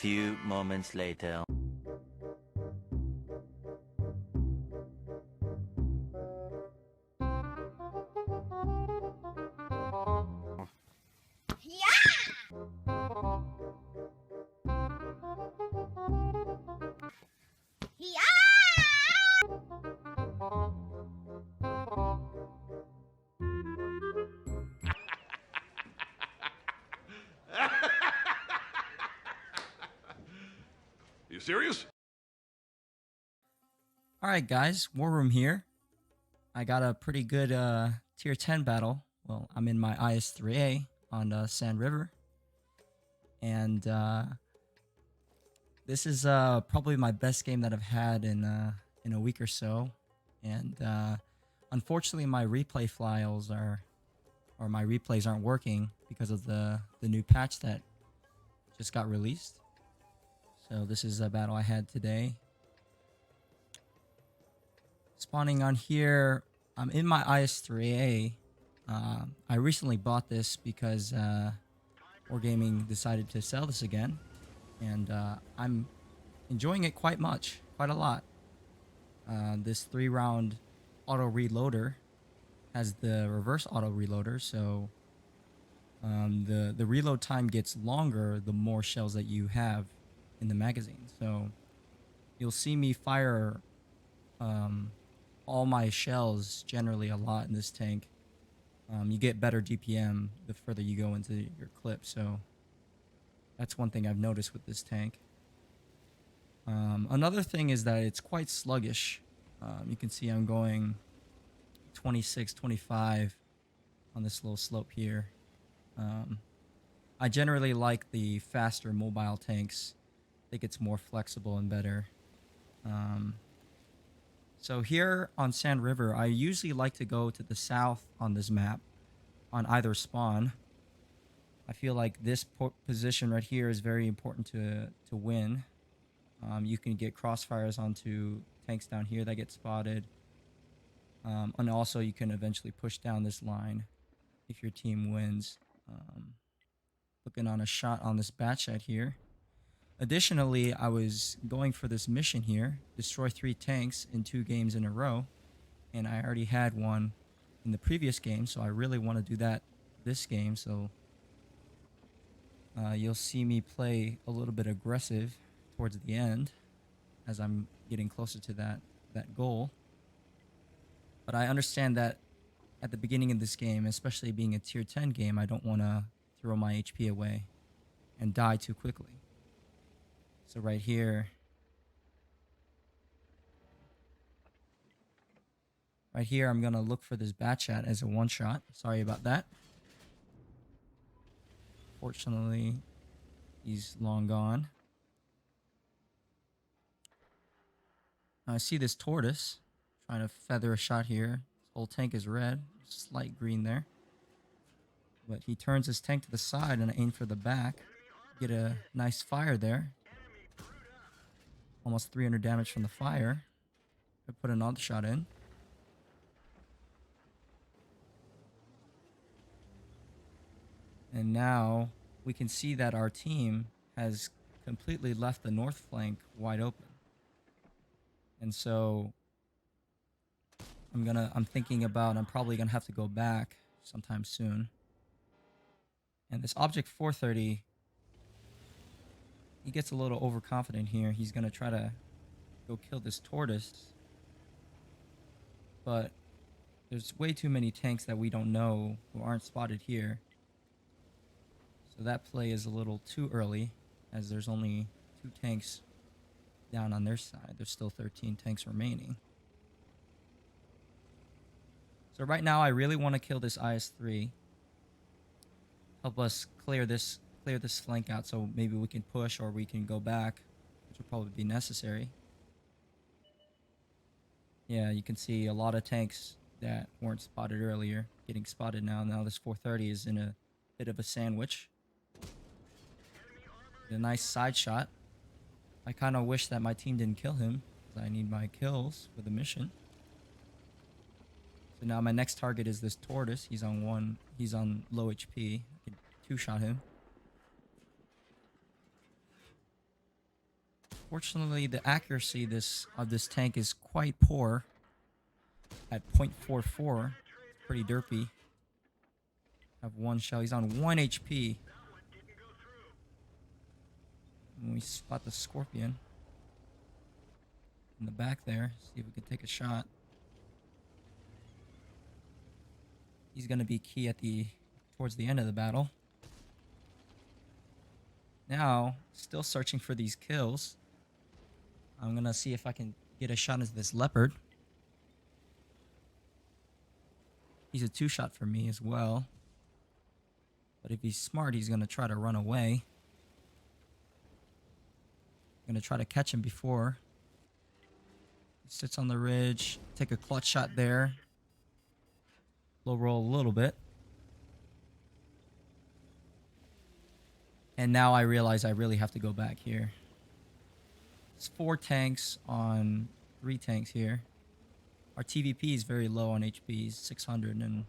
few moments later. You serious? Alright guys, War Room here. I got a pretty good tier 10 battle. Well, I'm in my IS3a on Sand River. And this is probably my best game that I've had in a week or so. And unfortunately my replay files my replays aren't working because of the new patch that just got released. So this is a battle I had today. Spawning on here, I'm in my IS3a. I recently bought this because Wargaming decided to sell this again, and I'm enjoying it quite a lot. This 3-round auto reloader has the reverse auto reloader, so the reload time gets longer the more shells that you have in the magazine. So you'll see me fire all my shells generally a lot in this tank. You get better DPM the further you go into your clip, so that's one thing I've noticed with this tank. Another thing is that it's quite sluggish. You can see I'm going 26, 25 on this little slope here. I generally like the faster mobile tanks. I think it's more flexible and better. So here on Sand River, I usually like to go to the south on this map on either spawn. I feel like this position right here is very important to win. You can get crossfires onto tanks down here that get spotted. And also you can eventually push down this line if your team wins. Looking on a shot on this bat shed here. Additionally, I was going for this mission here, destroy 3 tanks in 2 games in a row, and I already had one in the previous game, so I really want to do that this game. So you'll see me play a little bit aggressive towards the end as I'm getting closer to that goal. But I understand that at the beginning of this game, especially being a tier 10 game, I don't want to throw my HP away and die too quickly. So right here, I'm going to look for this bat chat as a one-shot. Sorry about that. Fortunately, he's long gone. I see this tortoise trying to feather a shot here. His whole tank is red, slight green there. But he turns his tank to the side and I aim for the back. Get a nice fire there. Almost 300 damage from the fire. I put another shot in. And now we can see that our team has completely left the north flank wide open. And so I'm probably gonna have to go back sometime soon. And this object 430, he gets a little overconfident here. He's gonna try to go kill this tortoise. But there's way too many tanks that we don't know who aren't spotted here. So that play is a little too early, as there's only 2 tanks down on their side. There's still 13 tanks remaining. So right now I really want to kill this IS3. Help us clear this flank out so maybe we can push or we can go back, which will probably be necessary. Yeah, you can see a lot of tanks that weren't spotted earlier getting spotted now. Now this 430 is in a bit of a sandwich. A nice side shot. I kind of wish that my team didn't kill him, because I need my kills for the mission. So now my next target is this tortoise. He's on low HP. I can 2-shot him. Unfortunately, the accuracy of this tank is quite poor at 0.44. It's pretty derpy. Have one shell. He's on 1 HP. And we spot the Scorpion in the back there. See if we can take a shot. He's gonna be key towards the end of the battle. Now, still searching for these kills. I'm gonna see if I can get a shot into this Leopard. He's a 2-shot for me as well. But if he's smart, he's gonna try to run away. I'm gonna try to catch him before he sits on the ridge. Take a clutch shot there. Low roll a little bit. And now I realize I really have to go back here. It's 4 tanks on 3 tanks here. Our TVP is very low on HP. He's 600, and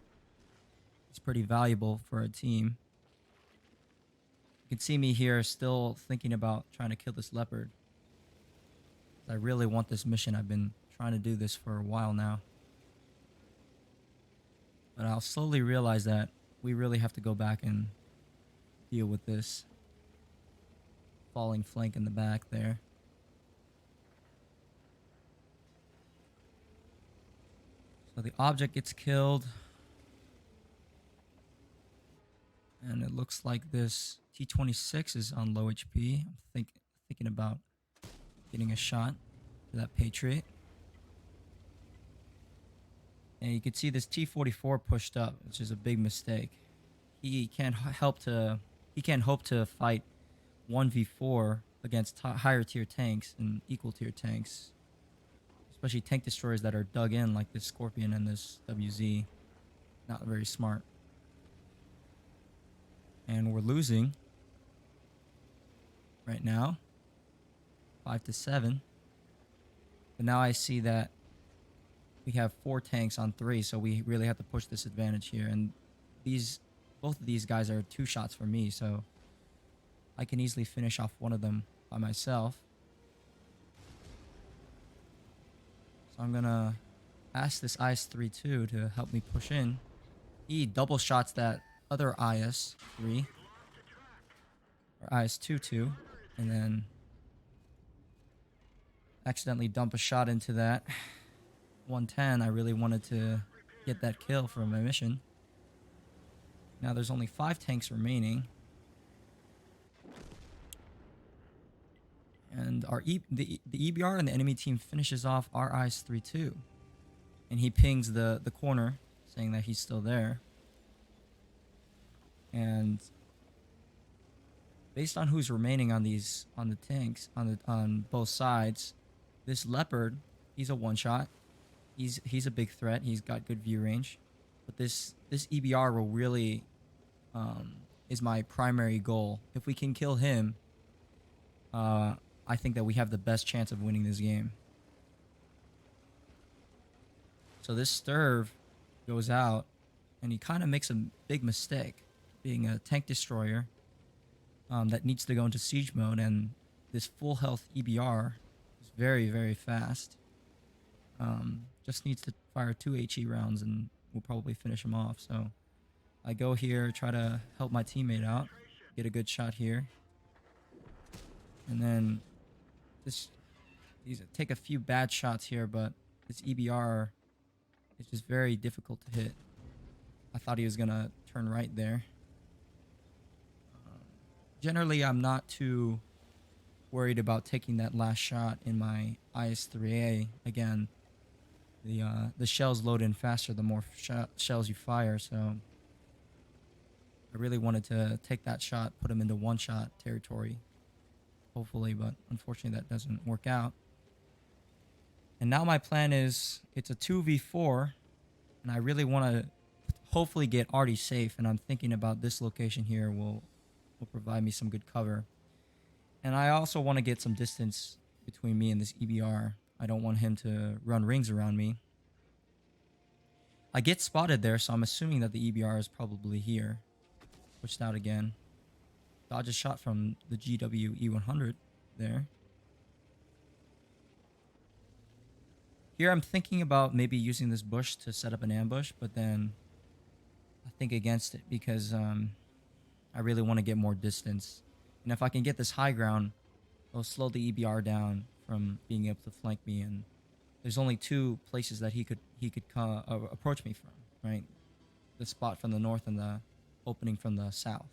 it's pretty valuable for a team. You can see me here still thinking about trying to kill this Leopard. I really want this mission. I've been trying to do this for a while now. But I'll slowly realize that we really have to go back and deal with this falling flank in the back there. So the object gets killed. And it looks like this T-26 is on low HP. I'm thinking about getting a shot to that Patriot. And you can see this T-44 pushed up, which is a big mistake. He can't hope to fight 1v4 against higher tier tanks and equal tier tanks, especially tank destroyers that are dug in like this Scorpion and this WZ. Not very smart. And we're losing right now, 5-7. But now I see that we have 4 tanks on 3, so we really have to push this advantage here. And both of these guys are 2 shots for me, so I can easily finish off one of them by myself. So I'm gonna ask this IS3a to help me push in. He double shots that other IS3 or IS2, and then accidentally dump a shot into that 110. I really wanted to get that kill for my mission. Now there's only 5 tanks remaining. And the EBR and the enemy team finishes off our IS3a. And he pings the corner saying that he's still there. And based on who's remaining on the tanks on both sides, this Leopard, he's a 1-shot. He's a big threat. He's got good view range. But this EBR will really is my primary goal. If we can kill him, I think that we have the best chance of winning this game. So this Sturv goes out, and he kind of makes a big mistake, being a tank destroyer that needs to go into siege mode, and this full health EBR is very, very fast. Just needs to fire 2 HE rounds, and we'll probably finish him off. So I go here, try to help my teammate out, get a good shot here. And then take a few bad shots here, but this EBR is just very difficult to hit. I thought he was gonna turn right there. Generally, I'm not too worried about taking that last shot in my IS3a. Again, the shells load in faster the more shells you fire, so I really wanted to take that shot, put him into 1-shot territory, hopefully, but unfortunately that doesn't work out. And now my plan is, it's a 2v4, and I really want to hopefully get Artie safe, and I'm thinking about this location here will provide me some good cover. And I also want to get some distance between me and this EBR. I don't want him to run rings around me. I get spotted there, so I'm assuming that the EBR is probably here. Pushed out again. Dodge a shot from the GW E100 there. Here I'm thinking about maybe using this bush to set up an ambush, but then I think against it because I really want to get more distance. And if I can get this high ground, it'll slow the EBR down from being able to flank me. And there's only two places that he could approach me from, right? The spot from the north and the opening from the south.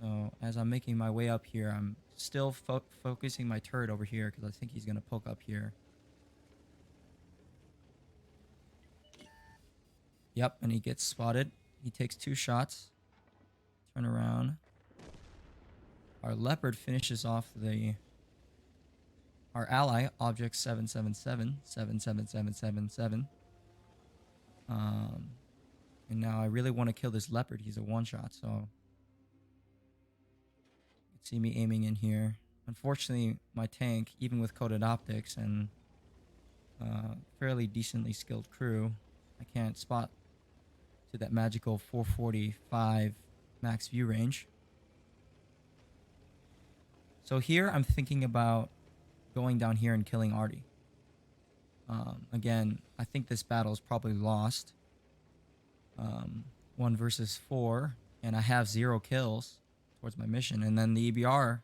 So as I'm making my way up here, I'm still focusing my turret over here because I think he's going to poke up here. Yep, and he gets spotted. He takes 2 shots. Turn around. Our leopard finishes off our ally, object 777. And now I really want to kill this leopard. He's a one-shot, so you can see me aiming in here. Unfortunately, my tank, even with coated optics and fairly decently skilled crew, I can't spot to that magical 445 max view range. So here I'm thinking about going down here and killing Artie. Again, I think this battle is probably lost. 1 versus 4, and I have 0 kills towards my mission. And then the EBR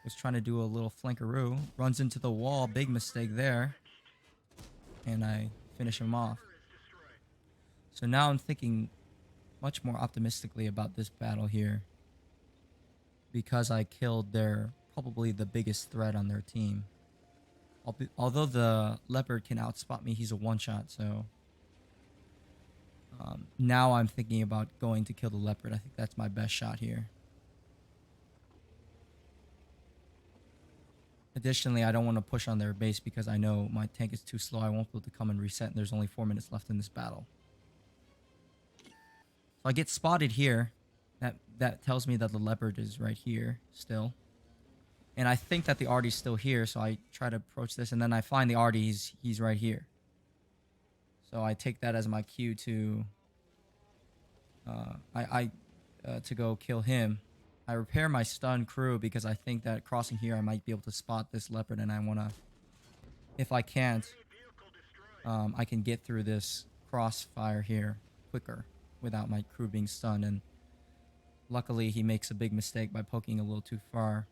was trying to do a little flankaroo, runs into the wall, big mistake there, and I finish him off. So now I'm thinking much more optimistically about this battle here because I killed probably the biggest threat on their team. Although the leopard can outspot me, he's a one-shot, so now I'm thinking about going to kill the leopard. I think that's my best shot here. Additionally, I don't want to push on their base because I know my tank is too slow. I won't be able to come and reset, and there's only 4 minutes left in this battle. So I get spotted here. That tells me that the leopard is right here still. And I think that the Artie's still here, so I try to approach this, and then I find the Artie, he's right here. So I take that as my cue to to go kill him. I repair my stun crew because I think that crossing here I might be able to spot this leopard, and I want to, if I can't, I can get through this crossfire here quicker without my crew being stunned. And luckily he makes a big mistake by poking a little too far.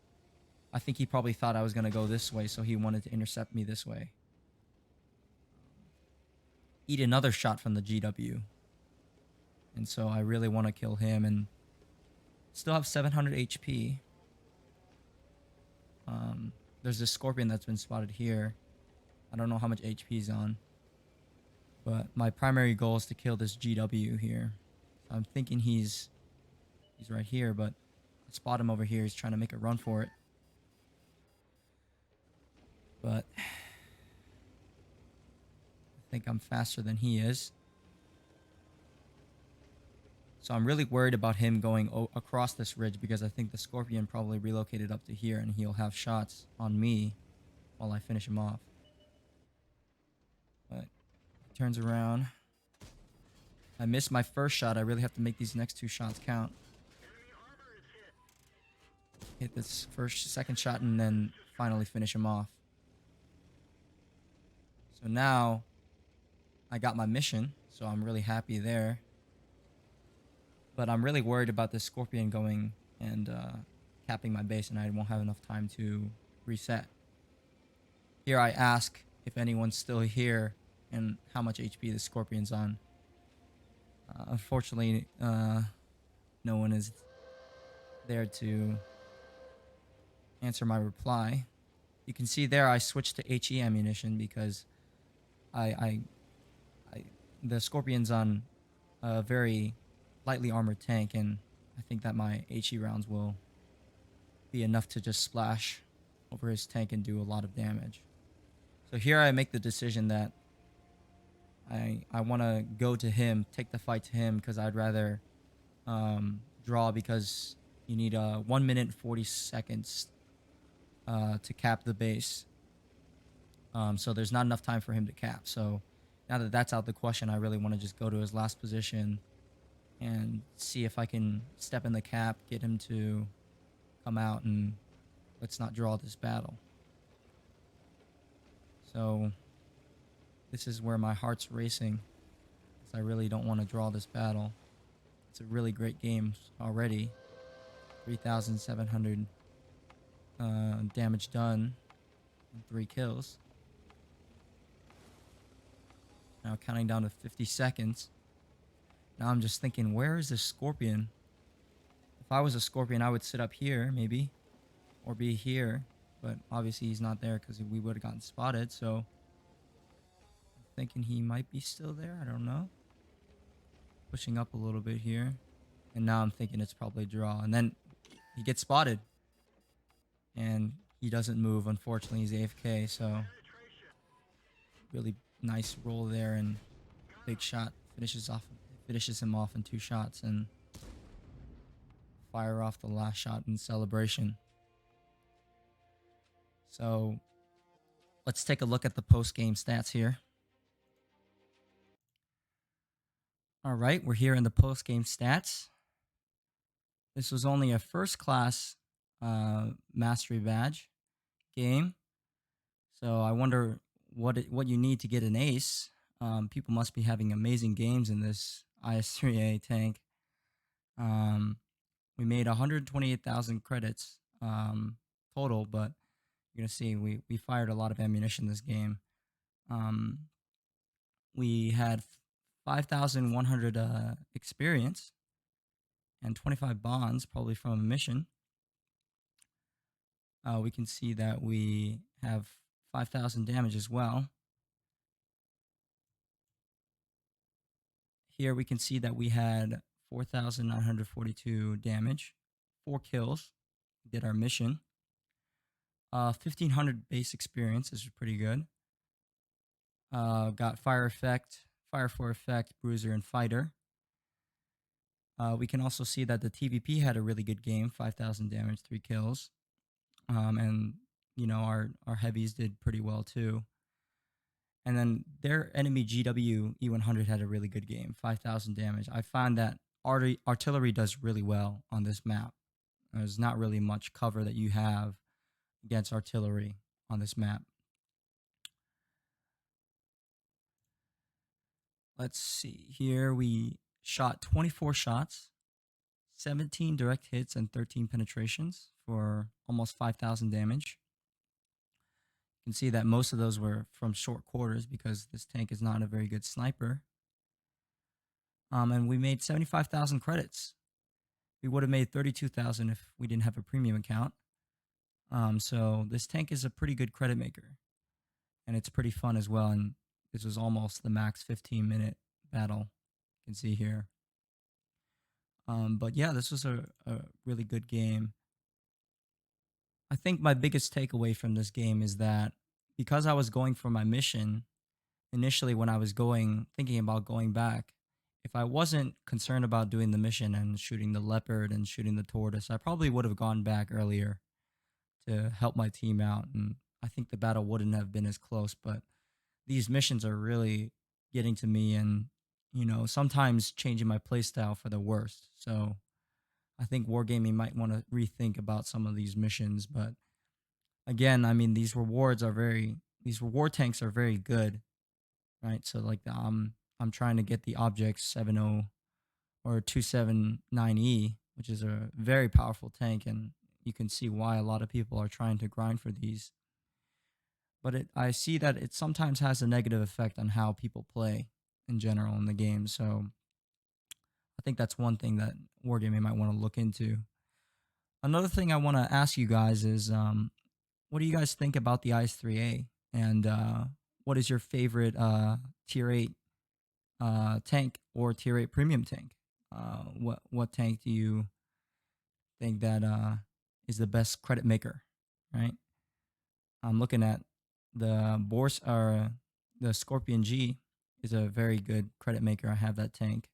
I think he probably thought I was going to go this way, so he wanted to intercept me this way. Eat another shot from the GW. And so I really want to kill him and still have 700 HP. There's this scorpion that's been spotted here. I don't know how much HP he's on. But my primary goal is to kill this GW here. So I'm thinking he's right here, but I spot him over here. He's trying to make a run for it. But I think I'm faster than he is. So I'm really worried about him going across this ridge because I think the scorpion probably relocated up to here and he'll have shots on me while I finish him off. But he turns around. I missed my first shot. I really have to make these next 2 shots count. Hit this second shot, and then finally finish him off. So now I got my mission, so I'm really happy there. But I'm really worried about this scorpion going and capping my base, and I won't have enough time to reset. Here I ask if anyone's still here and how much HP the scorpion's on. Unfortunately, no one is there to answer my reply. You can see there I switched to HE ammunition because the scorpion's on a very lightly armored tank, and I think that my HE rounds will be enough to just splash over his tank and do a lot of damage. So here I make the decision that I want to go to him, take the fight to him, because I'd rather draw, because you need 1 minute and 40 seconds to cap the base. So there's not enough time for him to cap. So now that that's out the question, I really want to just go to his last position and see if I can step in the cap, get him to come out, and let's not draw this battle. So this is where my heart's racing, because I really don't want to draw this battle. It's a really great game already. 3,700 damage done and 3 kills. Now counting down to 50 seconds. Now I'm just thinking, where is this scorpion? If I was a scorpion, I would sit up here, maybe. Or be here. But obviously he's not there because we would have gotten spotted. So I'm thinking he might be still there. I don't know. Pushing up a little bit here. And now I'm thinking it's probably a draw. And then he gets spotted. And he doesn't move. Unfortunately, he's AFK. So really nice roll there. And big shot finishes him off in 2 shots. And fire off the last shot in celebration. So let's take a look at the post-game stats here. All right, we're here in the post-game stats. This was only a first-class mastery badge game. So I wonder what you need to get an ace. People must be having amazing games in this IS3a tank. We made 128,000 credits total, but you're going to see we fired a lot of ammunition this game. We had 5,100 experience and 25 bonds, probably from a mission. We can see that we have 5,000 damage as well. Here we can see that we had 4,942 damage, 4 kills, did our mission. 1,500 base experience, this is pretty good. Got fire effect, fire for effect, bruiser, and fighter. We can also see that the TVP had a really good game, 5,000 damage, 3 kills. And, you know, our heavies did pretty well too. And then their enemy GW E100 had a really good game, 5,000 damage. I find that artillery does really well on this map. There's not really much cover that you have against artillery on this map. Let's see here. We shot 24 shots, 17 direct hits, and 13 penetrations for almost 5,000 damage. You can see that most of those were from short quarters because this tank is not a very good sniper. And we made 75,000 credits. We would have made 32,000 if we didn't have a premium account. So this tank is a pretty good credit maker. And it's pretty fun as well. And this was almost the max 15-minute battle. You can see here. But yeah, this was a really good game. I think my biggest takeaway from this game is that because I was going for my mission initially when I was thinking about going back, if I wasn't concerned about doing the mission and shooting the leopard and shooting the tortoise, I probably would have gone back earlier to help my team out. And I think the battle wouldn't have been as close, but these missions are really getting to me and, you know, sometimes changing my playstyle for the worst. So I think Wargaming might want to rethink about some of these missions. But again, I mean, these reward tanks are very good, right? So like I'm trying to get the Object 70 or 279E, which is a very powerful tank, and you can see why a lot of people are trying to grind for these. But I see that it sometimes has a negative effect on how people play in general in the game. So I think that's one thing that Wargaming might want to look into. Another thing I want to ask you guys is, what do you guys think about the IS3a? And what is your favorite tier 8 tank or tier 8 premium tank? What tank do you think that is the best credit maker, right? I'm looking at the the Scorpion G is a very good credit maker. I have that tank.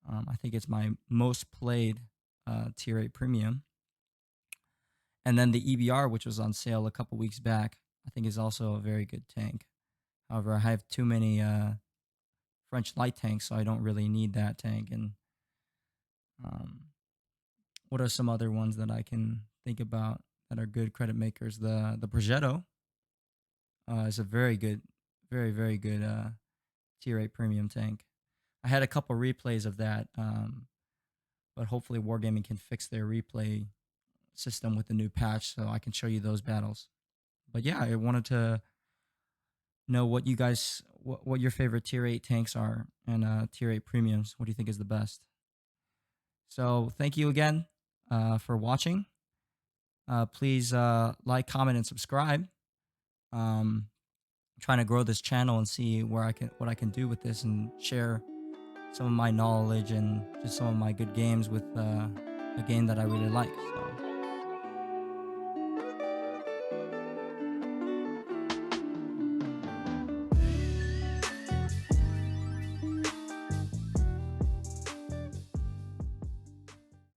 I think it's my most played tier 8 premium. And then the EBR, which was on sale a couple weeks back, I think is also a very good tank. However, I have too many French light tanks, so I don't really need that tank. And what are some other ones that I can think about that are good credit makers? The Progetto is a very good very very good tier 8 premium tank. I had a couple replays of that, but hopefully Wargaming can fix their replay system with the new patch so I can show you those battles. But yeah, I wanted to know what you guys what your favorite tier 8 tanks are, and tier 8 premiums. What do you think is the best? So thank you again for watching. Please like, comment, and subscribe. I'm trying to grow this channel and see where what I can do with this, and share some of my knowledge and just some of my good games with a game that I really like. So